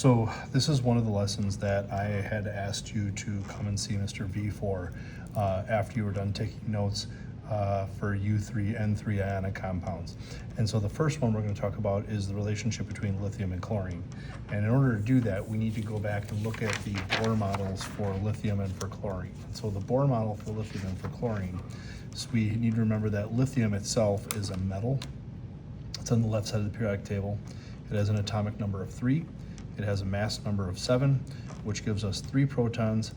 So this is one of the lessons that I had asked you to come and see Mr. V for after you were done taking notes for U3N3 ionic compounds. And so the first one we're going to talk about is the relationship between lithium and chlorine. And in order to do that, we need to go back and look at the Bohr models for lithium and for chlorine. So the Bohr model for lithium and for chlorine, so we need to remember that lithium itself is a metal. It's on the left side of the periodic table. It has an atomic number of 3. It has a mass number of 7, which gives us 3 protons,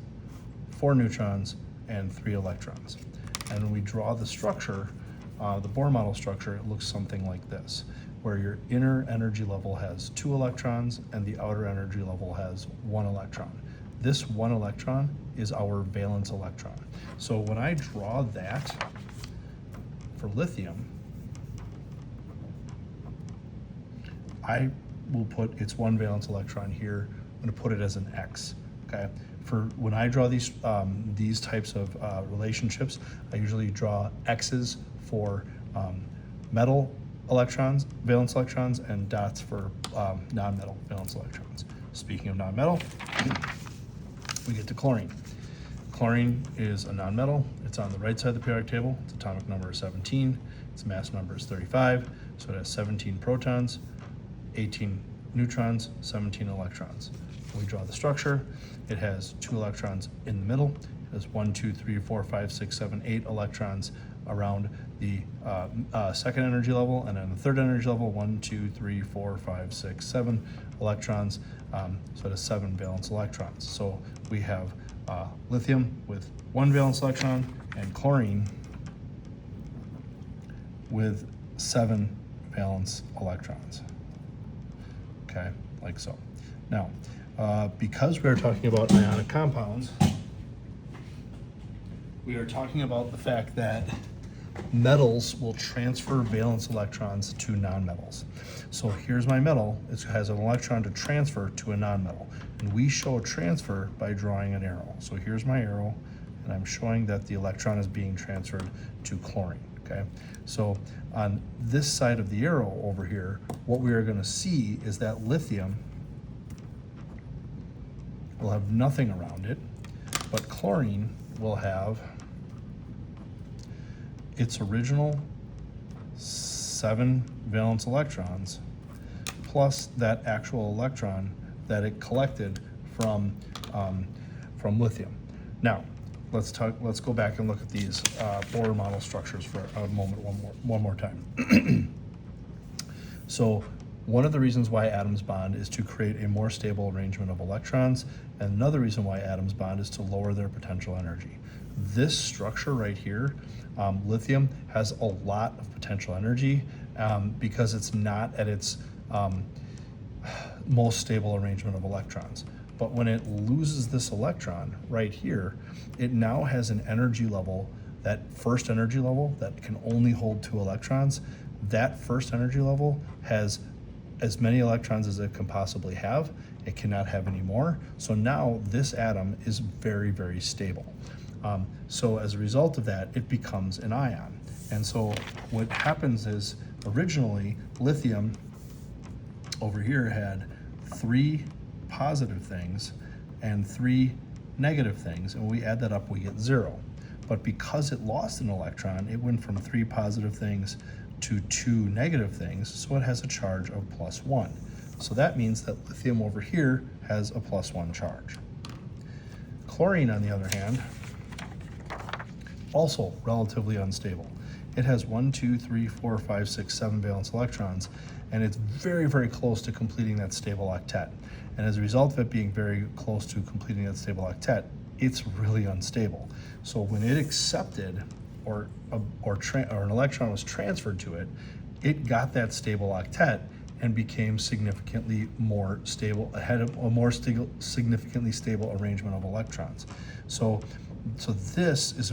4 neutrons, and 3 electrons. And when we draw the structure, the Bohr model structure, it looks something like this, where your inner energy level has 2 electrons and the outer energy level has 1 electron. This 1 electron is our valence electron. So when I draw that for lithium, I will put its 1 valence electron here. I'm going to put it as an X. Okay. For when I draw these types of relationships, I usually draw X's for metal electrons, valence electrons, and dots for non-metal valence electrons. Speaking of non-metal, we get to chlorine. Chlorine is a non-metal. It's on the right side of the periodic table. Its atomic number is 17. Its mass number is 35. So it has 17 protons, 18 neutrons, 17 electrons. When we draw the structure, it has 2 electrons in the middle. It has 1, 2, 3, 4, 5, 6, 7, 8 electrons around the second energy level, and then the third energy level, 1, 2, 3, 4, 5, 6, 7 electrons. So it has 7 valence electrons. So we have lithium with 1 valence electron and chlorine with 7 valence electrons. Okay, like so. Now, because we are talking about ionic compounds, we are talking about the fact that metals will transfer valence electrons to nonmetals. So here's my metal. It has an electron to transfer to a nonmetal. And we show a transfer by drawing an arrow. So here's my arrow, and I'm showing that the electron is being transferred to chlorine. Okay, so on this side of the arrow over here, what we are going to see is that lithium will have nothing around it, but chlorine will have its original 7 valence electrons plus that actual electron that it collected from lithium. Now, let's go back and look at these Bohr model structures for a moment, one more time. So one of the reasons why atoms bond is to create a more stable arrangement of electrons, and another reason why atoms bond is to lower their potential energy. This structure right here, lithium, has a lot of potential energy because it's not at its most stable arrangement of electrons. But when it loses this electron right here, it now has an energy level, that first energy level that can only hold 2 electrons. That first energy level has as many electrons as it can possibly have. It cannot have any more. So now this atom is very, very stable. So as a result of that, it becomes an ion. And so what happens is, originally, lithium over here had 3 positive things and 3 negative things, and when we add that up, we get 0. But because it lost an electron, it went from 3 positive things to 2 negative things, so it has a charge of +1. So that means that lithium over here has a +1 charge. Chlorine, on the other hand, also relatively unstable. It has 1, 2, 3, 4, 5, 6, 7 valence electrons, and it's very, very close to completing that stable octet. And as a result of it being very close to completing that stable octet, it's really unstable. So when it accepted or an electron was transferred to it, it got that stable octet and became significantly more stable, had a more significantly stable arrangement of electrons. So this is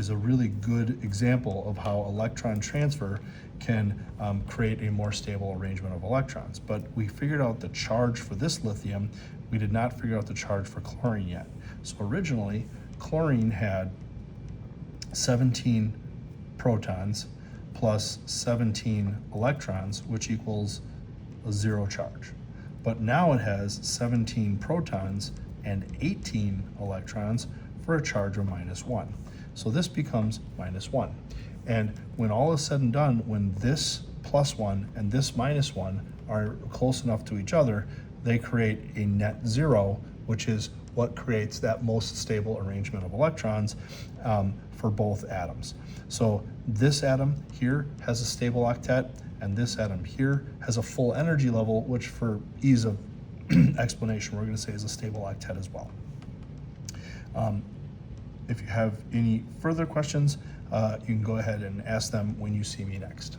a really good example of how electron transfer can create a more stable arrangement of electrons. But we figured out the charge for this lithium. We did not figure out the charge for chlorine yet. So originally, chlorine had 17 protons plus 17 electrons, which equals a 0 charge. but now it has 17 protons and 18 electrons for a charge of -1. So this becomes -1. And when all is said and done, when this +1 and this -1 are close enough to each other, they create a net zero, which is what creates that most stable arrangement of electrons for both atoms. So this atom here has a stable octet, and this atom here has a full energy level, which for ease of explanation, we're going to say is a stable octet as well. If you have any further questions, you can go ahead and ask them when you see me next.